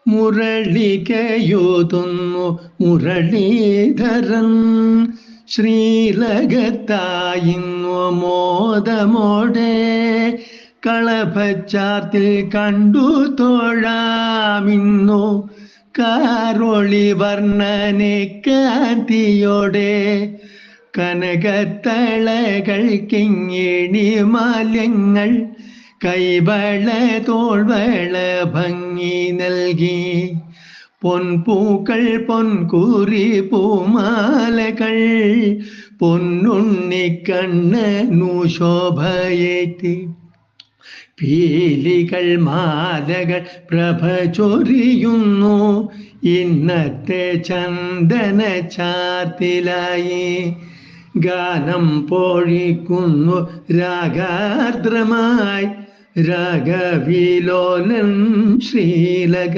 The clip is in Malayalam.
മുരളികയൂതുന്നു മുരളീധരൻ. ശ്രീലകത്തായിന്നു മോദമോടെ കളഭച്ചാർത്തിൽ കണ്ടു തോഴാമിന്നു കാറൊളി വർണ്ണനെ കാന്തിയോടെ. കനകത്തളകൾ കിങ്ങിണി മാല്യങ്ങൾ കൈവള തോൾവള ഭംഗി നൽകി. പൊൻപൂക്കൾ പൊൻകുറി പൂമാലകൾ പൊന്നുണ്ണിക്കണ്ണനു ശോഭയേറ്റി. പീലികൾ മാലകൾ പ്രഭ ചൊരിയുന്നു ഇന്നത്തെ ചന്ദന ചാർത്തിലായി. ഗാനം പൊഴിക്കുന്നു രാഗാർദ്രമായി രാഗവിലോലൻ ശ്രീലക.